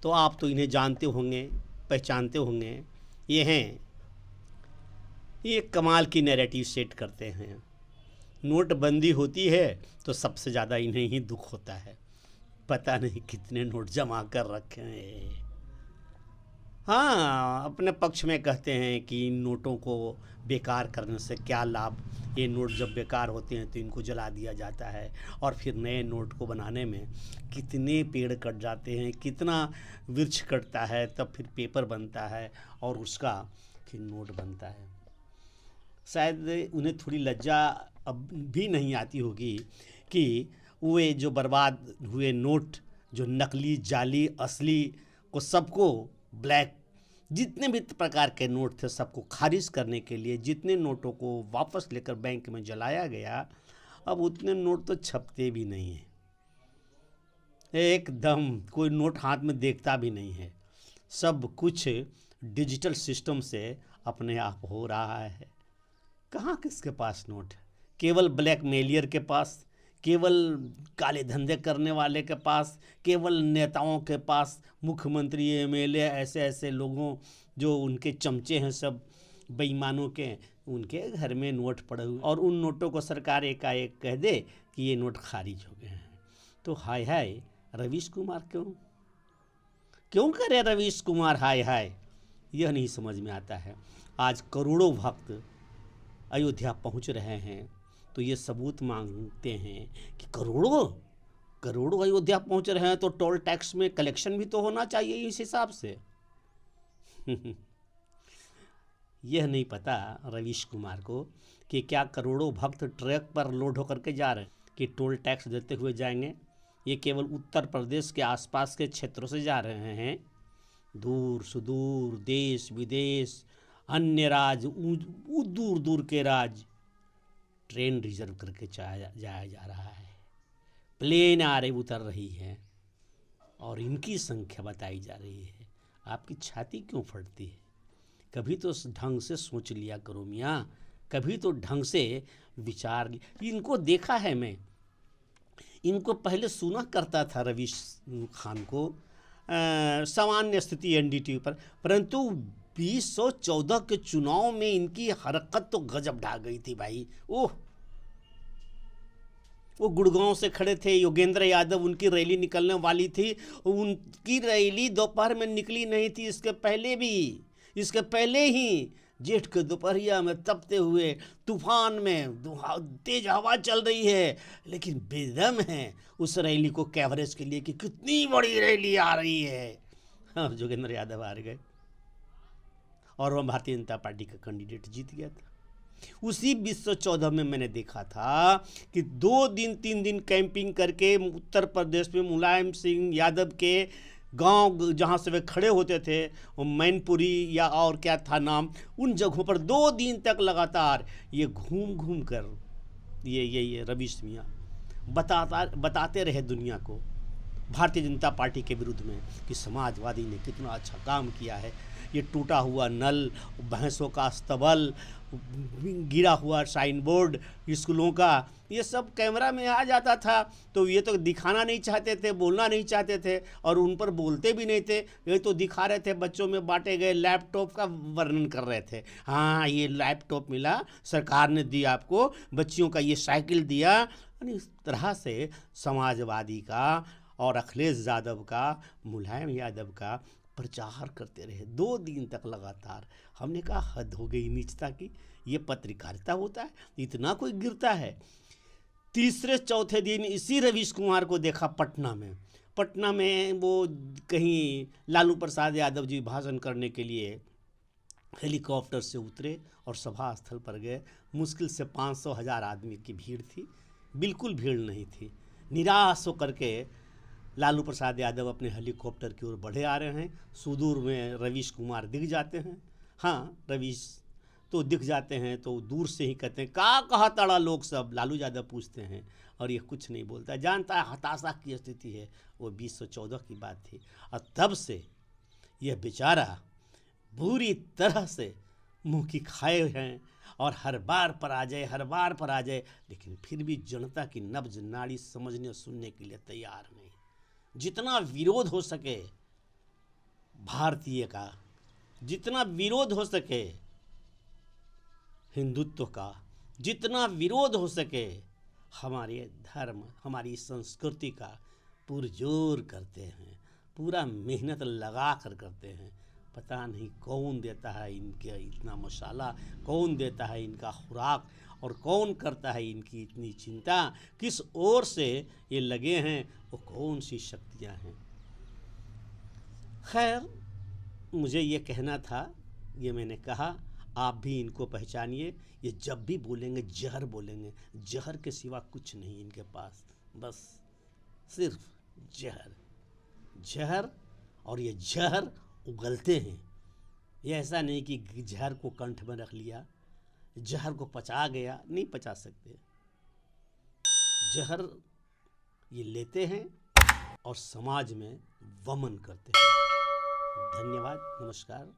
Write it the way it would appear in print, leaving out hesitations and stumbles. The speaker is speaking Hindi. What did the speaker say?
तो आप तो इन्हें जानते होंगे, पहचानते होंगे। ये कमाल की नैरेटिव सेट करते हैं। नोटबंदी होती है तो सबसे ज़्यादा इन्हें ही दुख होता है। पता नहीं कितने नोट जमा कर रखे हैं। हाँ, अपने पक्ष में कहते हैं कि इन नोटों को बेकार करने से क्या लाभ। ये नोट जब बेकार होते हैं तो इनको जला दिया जाता है, और फिर नए नोट को बनाने में कितने पेड़ कट जाते हैं, कितना वृक्ष कटता है, तब फिर पेपर बनता है और उसका फिर नोट बनता है। शायद उन्हें थोड़ी लज्जा अब भी नहीं आती होगी कि वे जो बर्बाद हुए नोट, जो नकली, जाली, असली को सबको ब्लैक, जितने भी प्रकार के नोट थे सबको खारिज करने के लिए जितने नोटों को वापस लेकर बैंक में जलाया गया, अब उतने नोट तो छपते भी नहीं हैं। एकदम कोई नोट हाथ में देखता भी नहीं है। सब कुछ डिजिटल सिस्टम से अपने आप हो रहा है। कहाँ किसके पास नोट है? केवल ब्लैकमेलियर के पास, केवल काले धंधे करने वाले के पास, केवल नेताओं के पास, मुख्यमंत्री, एमएलए, ऐसे ऐसे लोगों जो उनके चमचे हैं, सब बेईमानों के, उनके घर में नोट पड़े हुए, और उन नोटों को सरकार एकाएक कह दे कि ये नोट खारिज हो गए हैं। तो हाय हाय रवीश कुमार क्यों करे रवीश कुमार हाय हाय, यह नहीं समझ में आता है। आज करोड़ों भक्त अयोध्या पहुंच रहे हैं तो ये सबूत मांगते हैं कि करोड़ों अयोध्या पहुंच रहे हैं तो टोल टैक्स में कलेक्शन भी तो होना चाहिए इस हिसाब से। यह नहीं पता रवीश कुमार को कि क्या करोड़ों भक्त ट्रक पर लोड होकर के जा रहे हैं कि टोल टैक्स देते हुए जाएंगे। ये केवल उत्तर प्रदेश के आसपास के क्षेत्रों से जा रहे हैं। दूर सुदूर, देश विदेश, अन्य राज्य, दूर दूर के राज्य ट्रेन रिजर्व करके जाया जा रहा है। प्लेन आ रही, उतर रही है, और इनकी संख्या बताई जा रही है। आपकी छाती क्यों फटती है? कभी तो ढंग से सोच लिया करो मियाँ, कभी तो ढंग से विचार। इनको देखा है मैं, इनको पहले सुना करता था रवीश खान को सामान्य स्थिति एनडीटीवी पर, परंतु 2014 के चुनाव में इनकी हरकत तो गजब ढा गई थी भाई। ओह, वो गुड़गांव से खड़े थे, योगेंद्र यादव, उनकी रैली निकलने वाली थी, उनकी रैली दोपहर में निकली नहीं थी, इसके पहले ही जेठ के दोपहरिया में तपते हुए तूफान में तेज हवा चल रही है, लेकिन बेदम है उस रैली को कवरेज के लिए कि कितनी बड़ी रैली आ रही है। हाँ, योगेंद्र यादव हार गए और वह भारतीय जनता पार्टी का कैंडिडेट जीत गया था। उसी 2014 में मैंने देखा था कि 2 दिन 3 दिन कैंपिंग करके उत्तर प्रदेश में मुलायम सिंह यादव के गांव जहां से वे खड़े होते थे, वो मैनपुरी या और क्या था नाम, उन जगहों पर 2 दिन तक लगातार ये घूम कर ये रवीश मियाँ बताते रहे दुनिया को, भारतीय जनता पार्टी के विरुद्ध में, कि समाजवादी ने कितना अच्छा काम किया है। ये टूटा हुआ नल, भैंसों का अस्तबल, गिरा हुआ साइन बोर्ड स्कूलों का, ये सब कैमरा में आ जाता था तो ये तो दिखाना नहीं चाहते थे, बोलना नहीं चाहते थे, और उन पर बोलते भी नहीं थे। ये तो दिखा रहे थे, बच्चों में बांटे गए लैपटॉप का वर्णन कर रहे थे। हाँ, ये लैपटॉप मिला, सरकार ने दिया आपको, बच्चियों का ये साइकिल दिया। इस तरह से समाजवादी का और अखिलेश यादव का, मुलायम यादव का प्रचार करते रहे 2 दिन तक लगातार। हमने कहा हद हो गई नीचता की, ये पत्रकारिता होता है? इतना कोई गिरता है। तीसरे चौथे दिन इसी रवीश कुमार को देखा पटना में वो कहीं लालू प्रसाद यादव जी भाषण करने के लिए हेलीकॉप्टर से उतरे और सभा स्थल पर गए। मुश्किल से 500,000 आदमी की भीड़ थी, बिल्कुल भीड़ नहीं थी। निराश होकर के लालू प्रसाद यादव अपने हेलीकॉप्टर की ओर बढ़े आ रहे हैं। सुदूर में रवीश कुमार दिख जाते हैं। हाँ, रवीश तो दिख जाते हैं तो दूर से ही कहते हैं, का कहा तड़ा लोग सब, लालू यादव पूछते हैं, और ये कुछ नहीं बोलता, जानता है हताशा की स्थिति है। वो 2014 की बात थी, और तब से यह बेचारा बुरी तरह से मुंह की खाए हैं, और हर बार पराजय, लेकिन फिर भी जनता की नब्ज नाड़ी समझने सुनने के लिए तैयार नहीं। जितना विरोध हो सके भारतीय का जितना विरोध हो सके, हिंदुत्व का जितना विरोध हो सके, हमारे धर्म हमारी संस्कृति का पुरजोर करते हैं, पूरा मेहनत लगा कर करते हैं। पता नहीं कौन देता है इनके इतना मसाला, कौन देता है इनका खुराक, और कौन करता है इनकी इतनी चिंता, किस ओर से ये लगे हैं, वो कौन सी शक्तियां हैं। खैर, मुझे ये कहना था, ये मैंने कहा, आप भी इनको पहचानिए। ये जब भी बोलेंगे जहर बोलेंगे, जहर के सिवा कुछ नहीं इनके पास, बस सिर्फ जहर जहर। और ये जहर उगलते हैं। ये ऐसा नहीं कि जहर को कंठ में रख लिया, जहर को पचा गया, नहीं पचा सकते। जहर ये लेते हैं और समाज में वमन करते हैं। धन्यवाद, नमस्कार।